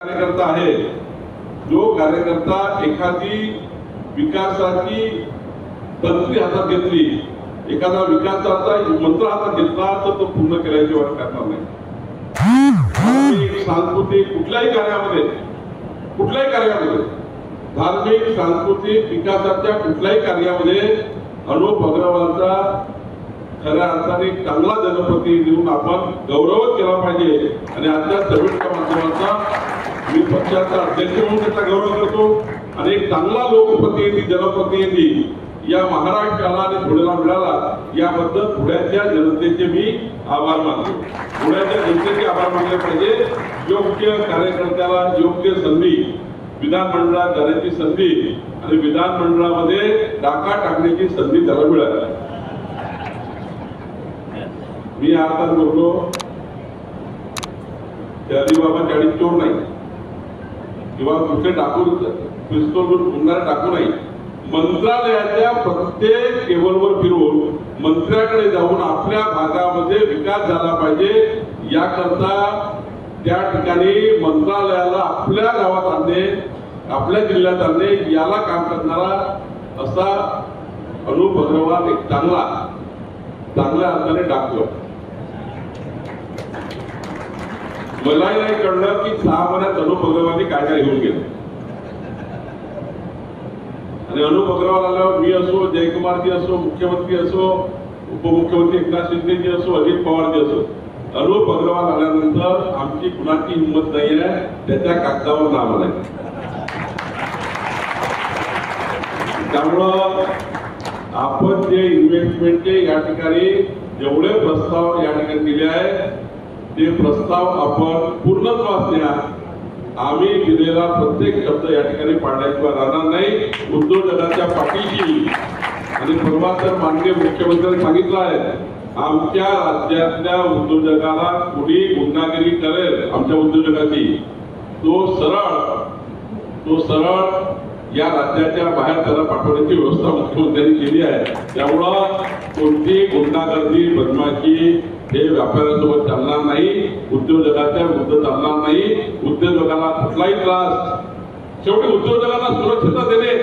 कार्यकर्ता आहे, जो कार्यकर्ता एखादी विकासाची तंत्री हातात घेतली, एखादा विकासाचा मंत्र हातात घेतला तर तो पूर्ण केल्याची वाट करणार नाही. सांस्कृतिक कुठल्याही कार्यामध्ये धार्मिक सांस्कृतिक विकासाच्या कुठल्याही कार्यामध्ये अनुप अग्रवालचा खऱ्या अर्थाने चांगला जनप्रतिनिधी देऊन आपण गौरव केला पाहिजे. आणि आजच्या सभेच्या माध्यमाचा मी पक्षाचा अध्यक्ष म्हणून त्याचा गौरव करतो आणि एक चांगला लोकप्रतिनिधी जनप्रतिनिधी या महाराष्ट्राला आणि धुळ्याला मिळाला याबद्दल धुळ्याच्या जनतेचे मी आभार मानतो. धुळ्याच्या जनतेचे आभार मानले पाहिजे. योग्य कार्यकर्त्याला योग्य संधी, विधानमंडळात जाण्याची संधी आणि विधानमंडळामध्ये डाका टाकण्याची संधी त्याला मिळाली. मी आता बोललो त्यादी बाबा चाळीस चोर नाही किंवा कुठे टाकून पिस्तूल गुंडार टाकू नाही. मंत्रालयाच्या प्रत्येक लेवलवर फिरून मंत्र्याकडे जाऊन आपल्या भागामध्ये विकास झाला पाहिजे याकरता त्या ठिकाणी मंत्रालयाला आपल्या गावात आणणे, आपल्या जिल्ह्यात आणणे याला काम करणारा असा अनुप अग्रवाल एक चांगल्या अर्थाने डाकलो. मलाही नाही कळलं की 6 महिन्यात अनुप अग्रवालनी काय काय घेऊन गेले. आणि अनुप अग्रवाल आल्यावर मी असो, जयकुमारजी असो, मुख्यमंत्री असो, उपमुख्यमंत्री एकनाथ शिंदेजी असो, अजित पवारजी असो, अनुप अग्रवाल आल्यानंतर आमची कुणाची हिंमत नाही आहे त्याच्या कागदावर नाव आलंय. त्यामुळं आपण जे इन्व्हेस्टमेंटचे या ठिकाणी जेवढे प्रस्ताव या ठिकाणी दिले आहे ते प्रस्ताव आपण पूर्णत्वास न्या. आम्ही दिलेला प्रत्येक शब्द या ठिकाणी पाळण्याशिवाय राहणार नाही. उद्योजकांच्या पाठीशी आणि परवा तर माननीय मुख्यमंत्र्यांनी सांगितलं आहे, आमच्या राज्यातल्या उद्योजकाला कुणी गुंडागिरी करेल आमच्या उद्योजकाची तो सरळ या राज्याच्या बाहेर त्याला पाठवण्याची व्यवस्था मुख्यमंत्र्यांनी केली आहे. त्यामुळं कोणती गुंडागर्दी बदमाशी हे व्यापाऱ्यांसोबत चालणार नाही, उद्योजकाच्या विरुद्ध चालणार नाही. उद्योजकाला कुठलाही त्रास, शेवटी उद्योजकांना सुरक्षितता देणे,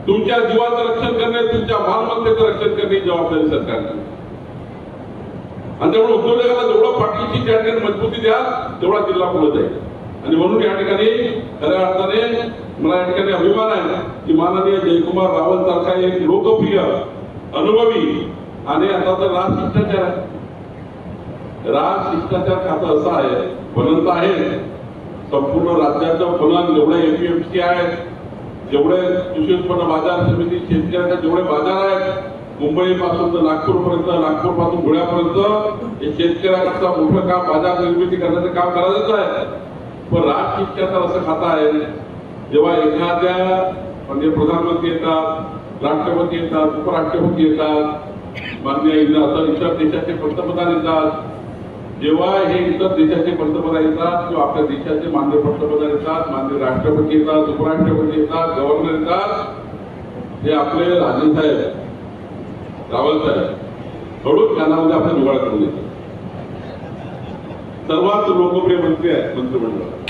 तुमच्या जीवाचं रक्षण करणे, तुमच्या मालमत्तेचं रक्षण करणे जबाबदारी सरकारची. आणि त्यामुळे उद्योजकाला जेवढं पाठीशी त्या ठिकाणी मजबूती द्या तेवढा जिल्हा पुढे जाईल. आणि म्हणून या ठिकाणी खऱ्या अर्थाने मला या ठिकाणी अभिमान आहे की माननीय जयकुमार रावल सारखा एक लोकप्रिय, अनुभवी आणि आता तर राजशिष्टाचार खातं असं आहे, फलंत आहे. संपूर्ण राज्याचं फलन जेवढे एपीएमसी आहेत, जेवढे कृषी उत्पन्न बाजार समिती, शेतकऱ्यांचे जेवढे बाजार आहेत, मुंबई पासून तर नागपूरपर्यंत, नागपूर पासून धुळ्यापर्यंत हे शेतकऱ्यांचा मोठं काम, बाजार निर्मिती करण्याचं काम करायचं आहे. पण राजशिष्टाचार असं खातं आहे, जेव्हा एखाद्या म्हणजे प्रधानमंत्री येतात, राष्ट्रपती येतात, उपराष्ट्रपती येतात, मान्य इतर देशाचे पंतप्रधान येतात, जेव्हा हे इतर देशाचे पंतप्रधान येतात किंवा आपल्या देशाचे मान्य पंतप्रधान येतात, मान्य राष्ट्रपती येतात, उपराष्ट्रपती येतात, गव्हर्नर येतात, हे आपले राजेसाहेब रावल साहेब हळूच कानामध्ये आपल्या जुगाड करून येतात. सर्वात लोकप्रिय मंत्री आहेत मंत्रिमंडळात.